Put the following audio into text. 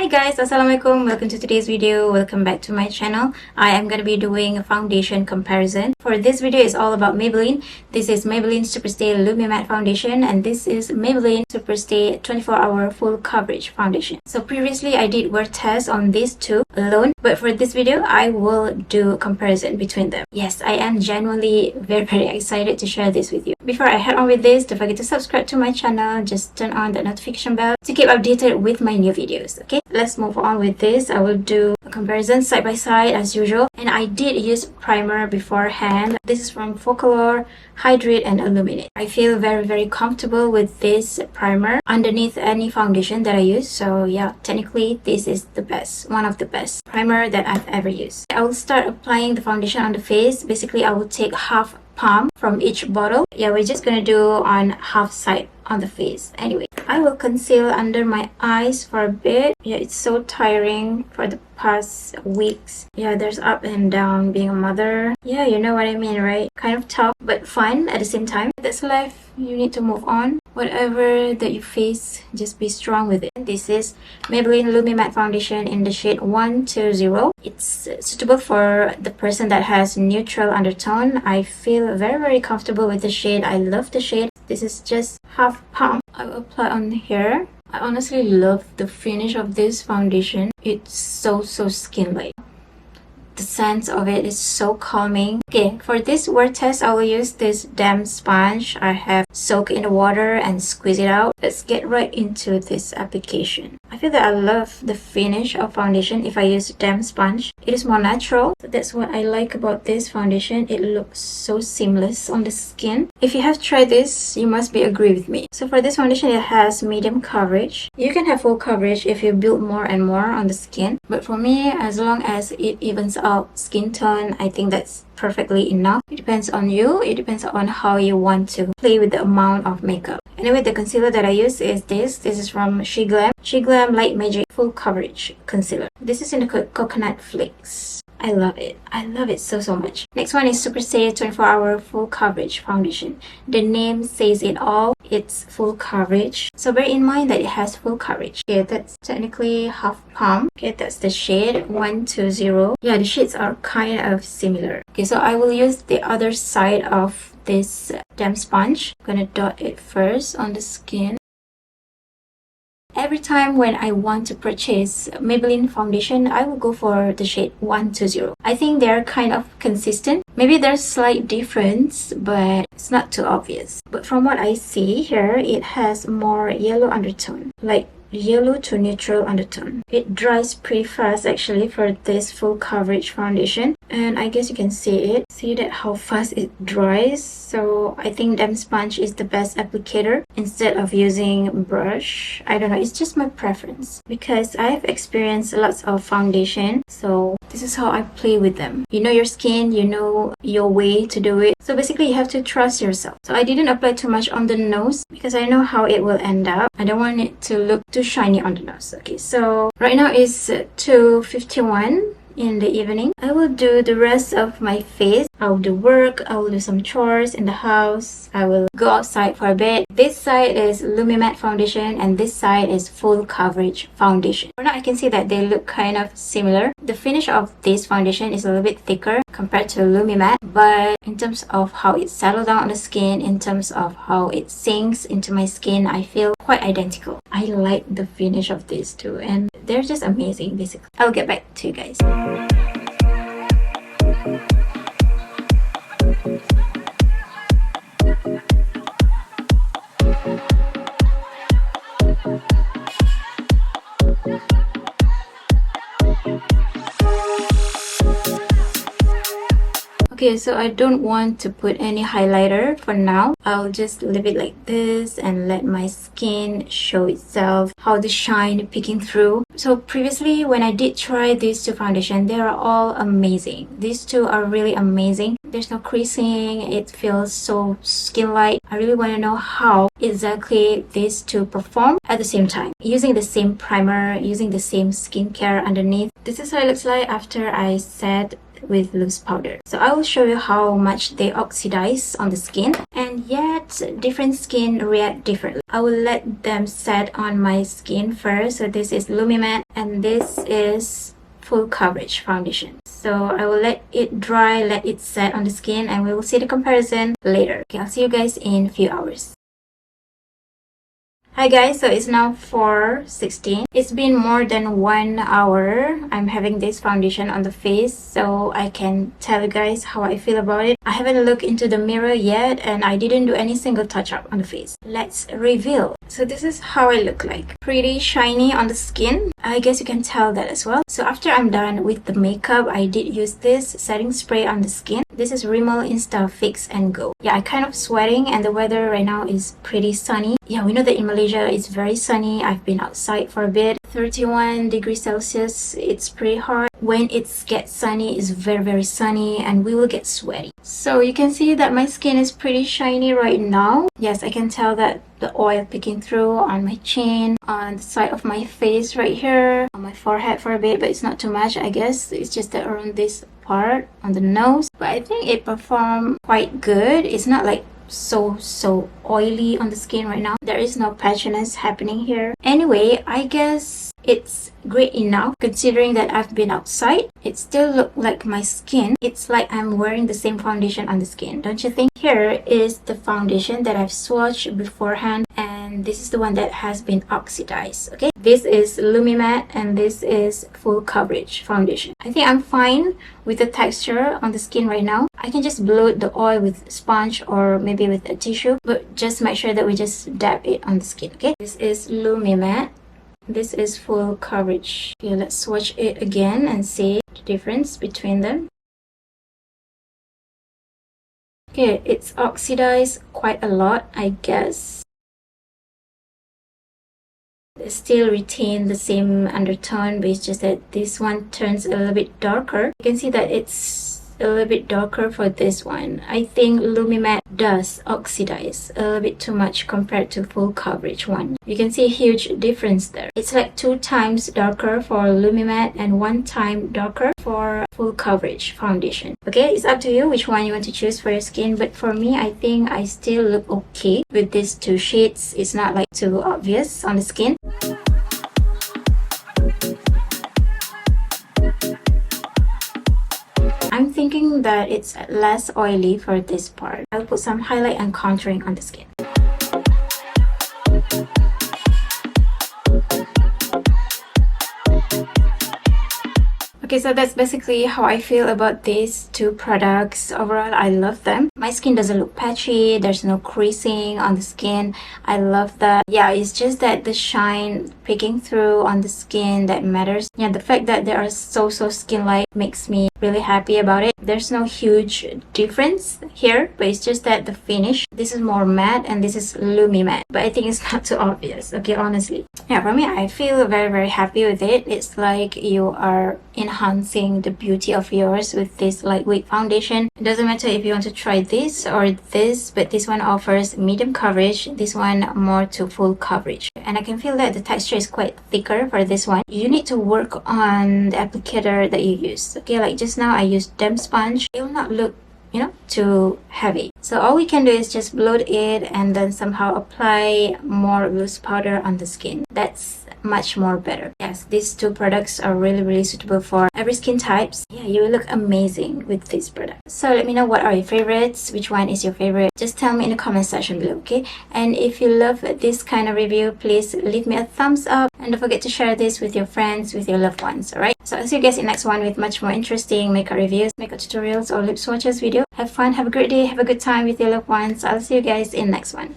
Hi guys, assalamualaikum. Welcome to today's video. Welcome back to my channel. I am going to be doing a foundation comparison. For this video is all about Maybelline. This is Maybelline Superstay Lumi Matte Foundation, and this is Maybelline Superstay 24-hour full coverage foundation. So previously I did wear tests on these two alone, but for this video I will do a comparison between them. Yes, I am genuinely very excited to share this with you. Before I head on with this, don't forget to subscribe to my channel. Just turn on the notification bell to keep updated with my new videos. Okay, let's move on with this. I will do a comparison side by side as usual, and I did use primer beforehand. This is from Focalor, Hydrate and Illuminate. I feel very comfortable with this primer underneath any foundation that I use. So yeah, technically this is the best, one of the best primer that I've ever used. I will start applying the foundation on the face. Basically I will take half palm from each bottle. Yeah, we're just gonna do on half side on the face. Anyway, I will conceal under my eyes for a bit. Yeah, it's so tiring for the past weeks. Yeah, there's up and down being a mother. Yeah, you know what I mean, right? Kind of tough but fun at the same time. That's life. You need to move on. Whatever that you face, just be strong with it. This is Maybelline Lumi Matte Foundation in the shade 120. It's suitable for the person that has neutral undertone. I feel very comfortable with the shade. I love the shade. This is just half palm. I will apply on here. I honestly love the finish of this foundation. It's so skin-like. The sense of it is so calming. Okay, for this word test, I will use this damp sponge. I have soaked in the water and squeeze it out. Let's get right into this application. I feel that I love the finish of foundation if I use damp sponge. It is more natural. That's what I like about this foundation. It looks so seamless on the skin. If you have tried this, you must be agree with me. So for this foundation, it has medium coverage. You can have full coverage if you build more and more on the skin. But for me, as long as it evens out skin tone, I think that's perfectly enough. It depends on you. It depends on how you want to play with the amount of makeup. Anyway, the concealer that I use is this. This is from Sheglam Light Magic Full Coverage Concealer. This is in the Coconut Flakes. I love it. I love it so much. Next one is Superstay 24-hour full coverage foundation. The name says it all. It's full coverage. So bear in mind that it has full coverage. Okay, that's technically half palm. Okay, that's the shade 120. Yeah, the shades are kind of similar. Okay, so I will use the other side of this damp sponge. I'm gonna dot it first on the skin. Every time when I want to purchase Maybelline foundation, I will go for the shade 120. I think they're kind of consistent. Maybe there's slight difference, but it's not too obvious. But from what I see here, it has more yellow undertone, like yellow to neutral undertone. It dries pretty fast actually for this full coverage foundation, and I guess you can see it. See that how fast it dries. So I think damp sponge is the best applicator instead of using brush. I don't know, it's just my preference because I've experienced lots of foundation, so this is how I play with them. You know your skin, you know your way to do it, so basically you have to trust yourself. So I didn't apply too much on the nose because I know how it will end up. I don't want it to look too shiny on the nose. Okay, so right now it's 2:51 in the evening. I will do the rest of my face. I will do work, I will do some chores in the house, I will go outside for a bit. This side is Lumi Matte Foundation and this side is full coverage foundation. For now I can see that they look kind of similar. The finish of this foundation is a little bit thicker compared to Lumi Matte, but in terms of how it settles down on the skin, in terms of how it sinks into my skin, I feel quite identical. I like the finish of this too, and they're just amazing basically. I'll get back to you guys. Okay, so I don't want to put any highlighter for now. I'll just leave it like this and let my skin show itself, how the shine peeking through. So previously when I did try these two foundation, they are all amazing. These two are really amazing. There's no creasing, it feels so skin-like. I really want to know how exactly these two perform at the same time. Using the same primer, using the same skincare underneath. This is how it looks like after I set with loose powder. So I will show you how much they oxidize on the skin, and yet different skin react differently. I will let them set on my skin first. So this is Lumi Matte and this is Full Coverage Foundation. So I will let it dry, let it set on the skin, and we will see the comparison later. Okay, I'll see you guys in a few hours. Hi guys, so it's now 4:16. It's been more than 1 hour. I'm having this foundation on the face, so I can tell you guys how I feel about it. I haven't looked into the mirror yet, and I didn't do any single touch-up on the face. Let's reveal. So this is how I look like. Pretty shiny on the skin. I guess you can tell that as well. So after I'm done with the makeup, I did use this setting spray on the skin. This is Rimmel Insta Fix and Go. Yeah, I'm kind of sweating, and the weather right now is pretty sunny. Yeah, we know that in Malaysia it's very sunny. I've been outside for a bit. 31 degrees Celsius. It's pretty hot. When it gets sunny, it's very sunny, and we will get sweaty. So you can see that my skin is pretty shiny right now. Yes, I can tell that the oil peeking through on my chin, on the side of my face right here, on my forehead for a bit, but it's not too much. I guess it's just that around this part on the nose, but I think it performed quite good. It's not like so oily on the skin right now. There is no patchiness happening here. Anyway, I guess it's great enough considering that I've been outside. It still looks like my skin. It's like I'm wearing the same foundation on the skin, don't you think? Here is the foundation that I've swatched beforehand, and this is the one that has been oxidized. Okay, this is Lumi Matte and this is Full Coverage Foundation. I think I'm fine with the texture on the skin right now. I can just blow the oil with sponge or maybe with a tissue, but just make sure that we just dab it on the skin. Okay, this is Lumi Matte. This is Full Coverage. Okay, let's swatch it again and see the difference between them. Okay, it's oxidized quite a lot, I guess. They still retain the same undertone, but it's just that this one turns a little bit darker. You can see that it's a little bit darker for this one. I think Lumi Matte does oxidize a little bit too much compared to Full Coverage one. You can see a huge difference there. It's like 2 times darker for Lumi Matte and 1 time darker for Full Coverage Foundation. Okay, it's up to you which one you want to choose for your skin, but for me, I think I still look okay with these 2 shades. It's not like too obvious on the skin. I'm thinking that it's less oily for this part. I'll put some highlight and contouring on the skin. Okay, so that's basically how I feel about these 2 products. Overall, I love them. My skin doesn't look patchy. There's no creasing on the skin. I love that. Yeah, it's just that the shine peeking through on the skin that matters. Yeah, the fact that they are so skin-like makes me really happy about it. There's no huge difference here, but it's just that the finish. This is more matte and this is Lumi Matte. But I think it's not too obvious, okay, honestly. Yeah, for me, I feel very happy with it. It's like you are enhancing the beauty of yours with this lightweight foundation. It doesn't matter if you want to try this or this, but this one offers medium coverage, this one more to full coverage. And I can feel that the texture is quite thicker for this one. You need to work on the applicator that you use. Okay, like just now I used damp sponge. It will not look, you know, too heavy. So all we can do is just bloat it and then somehow apply more loose powder on the skin. That's much more better. Yes, these 2 products are really suitable for every skin types. Yeah, you will look amazing with this product. So let me know what are your favorites, which one is your favorite. Just tell me in the comment section below, okay? And if you love this kind of review, please leave me a thumbs up and don't forget to share this with your friends, with your loved ones. Alright, so I'll see you guys in the next one with much more interesting makeup reviews, makeup tutorials or lip swatches video. Have fun, have a great day, have a good time with your loved ones. I'll see you guys in the next one.